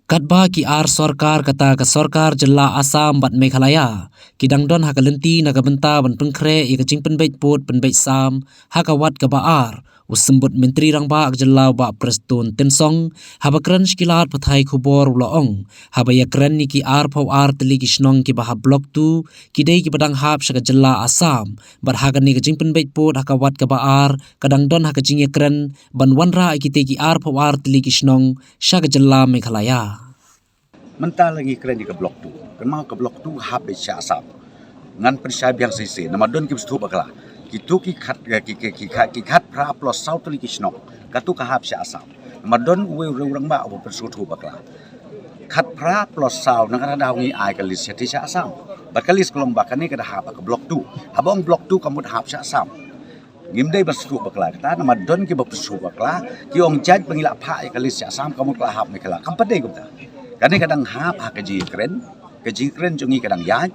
Katba ki ar sorkar kata ka sorkar jela Asam bat Meghalaya kidang don hakalenti nakabenta ban pengkre i kajing penbait pot penbait sam hakawat ka baar usembut menteri rangba jela ba preston tensong habakran skilat pathai khubor uloong habaya kran ni ki ar phau ar teli ki snong ki bah blok tu kidai ki padang hap saka jela Asam bat hakan ni kajing penbait pot hakawat ka baar kadang don hakajing kran ban wanra ikite ki ar phau ar teli ki snong saka jela Meghalaya. Mentah lagi keren ke blok tu. Kenal ke blok tu habis Asam. Ngan pensai biang sisi. Nama don kita setup bakla. Kita kikat pra plus South li kisnok. Katu kahab Asam. Nama don uwe orang ba abu persutu bakla. Kat pra plus South nak ada ngi ai kalis seti Asam. Bakalis kolong bakani kada hab ke blok tu. Habang blok tu kamu hab Asam. Ngimdai bersetup bakla. Kata nama don kita bersetup bakla. Ki ong jaj pengilak pak kalis Asam kamu telah hab mikala. Kampadai kumta. Kadang hap kaji keren jungi kadang yaj,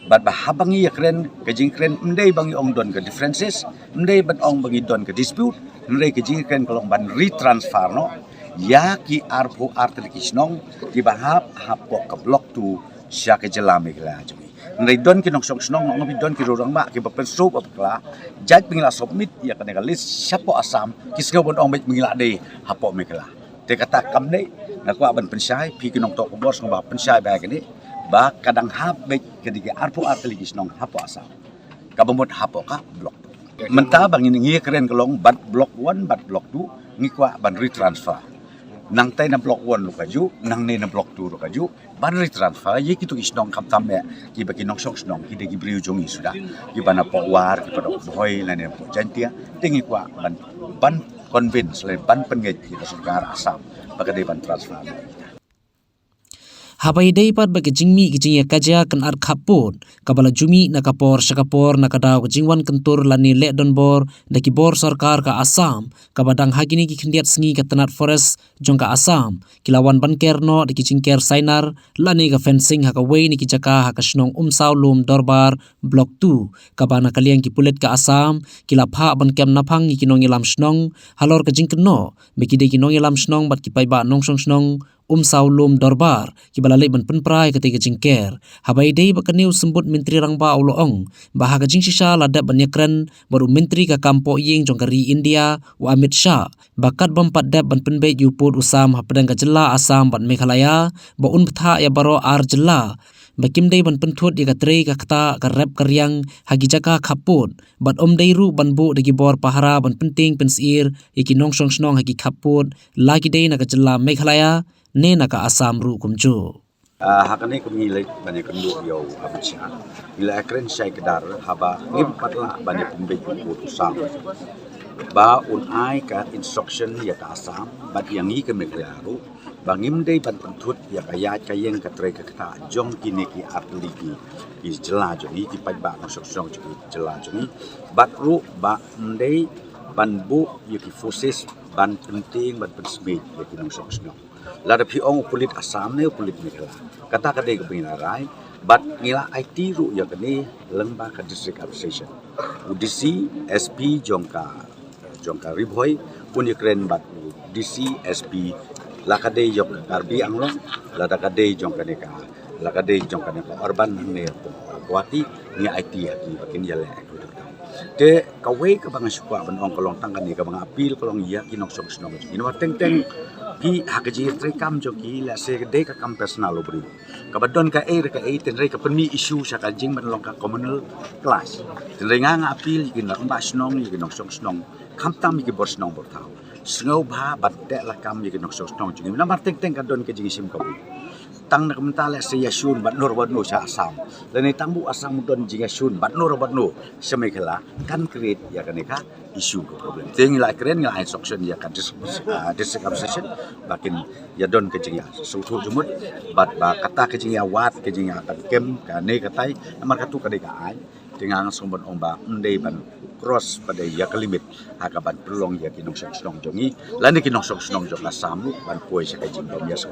bat bahabangi keren kaji keren mendai bangi ong don ke differences, mendai bat ong bangi don ke dispute, mendai kaji keren kalau ban retransfer no, ya ki arpo artelikisnong ki bahap hapok ke blok tu sya ke jelame kela jungi. Mendai don ki noksong snong ngobi don ki rorang mak ki bapenso bakla, jaj pengila submit ya kadang list siapa Asam ki sekau bon ong mengila dei hapok mekela. Dia kata kamne ngaku aban pensai pi kinong tok bos ngba pensai ba kini ba kadang hap baik kedike arpo arteligis nong hapo Asam kabamot hapo ka blok menta bang ini ngi keren kelong bat blok 1 bat blok 2 ngi kwa ban retransfer nang tai na blok 1 lu kaju nang ne na blok 2 lu kaju ban retransfer ye kitu isnong kam tamme ki bagi nong sok snong ki de gi briu jongi sudah ki bana powar ki pada boy la ne po jantia tingi kwa ban convince le ban pengej ki sorkar Asam pakai ban transfer. Habai day pat bagi jingmi kijing ya kaja kan ar kapot kabala jumi nakapor syakapor nakadaw jingwan kentur lani le donbor daki bor sarkar ka Asam kabadang hagini ki kendiat sengi ka tenat forest jong ka Asam kilawan bankerno daki jingker sainar lani ka fencing haka way ni kijaka haka snong umsaw lum dorbar blok 2 kabana kaliang ki pulet ka Asam kilapha bankem napang ki kinong ilam snong halor ka jingkeno bekide kinong ilam snong bat ki paiba nongsong snong saulum dorbar ki balalai ban penprai ketika jingker habai dei bakaniu sembut menteri rangba uloong bahaga jing shisha ladap banyakran baru menteri ka kampo ying jongkari India wa Amit Shah bakat bampat dap ban penbait yuput usam hapadang ka jela Asam ban Meghalaya ba un ptha ya baro ar jela bakim dei ban pentut ya katre ka kata ka rap karyang hagi jaka kaput bat dei ru ban bu degi bor pahara ban penting pensir iki nongsong snong hagi kaput lagi dei na ka jela Meghalaya ne naka Asam ru kumjo. Hakane kami lek banyak kenduk yo Amit Shah. Bila keren syai kedar haba ngipatlah banyak pembej buku Asam. Ba un ai ka instruction ya ka Asam bat yang ni ke Meghalaya ru bangim dei ban pentut ya kaya kayeng ka tre ka kata jong kini ki atligi ki jela joni ki pai ba no sok ki jela joni bat ru ba ndei ban bu ya ki forces ban penting ban pensmit ya ki no sok lada piong kulit Asam ne kulit Meghalaya kata kadai ke binarai bat ngila IT ru ya kini lengba ka district administration UDC SP jongka Ribhoy pun keren bat DC SP lakadei jong karbi anglo lakadei jongka neka lakadei jongka neka urban ne kuati ni IT haki bakin yale de kawai ke bang syukwa ban ong kolong tangkan ni ke bang apil kolong iya kinok sok snong ini wateng teng ki hakaji trekam joki la se de ka kam personal obri kabadon ka ten re ka penmi issue sa ka jing ban long ka communal class ten re nga apil kin la ba snong ni kinok sok snong kam tam ki bor snong bor tau snow ba bat de la kam ni kinok sok snong jing na mar teng ka don ka jing sim ka tang nak mentala se yasun bat nur bat no sa Asam leni tambu Asam don jing yasun bat nur bat no semekela kan create ya kan ka isu ko problem ting la keren ngila instruction ya kan district obsession bakin ya don ke jing ya so tu jumut bat ba kata ke jing ya wat ke jing ya kan kem ka ne katai amar katu ka de ka ai tingang sombon omba ndei ban cross pada ya ke limit hakaban perlong ya kinong sok snong jongi lani kinong sok snong jong Asam ban poi sa ka jing bom ya so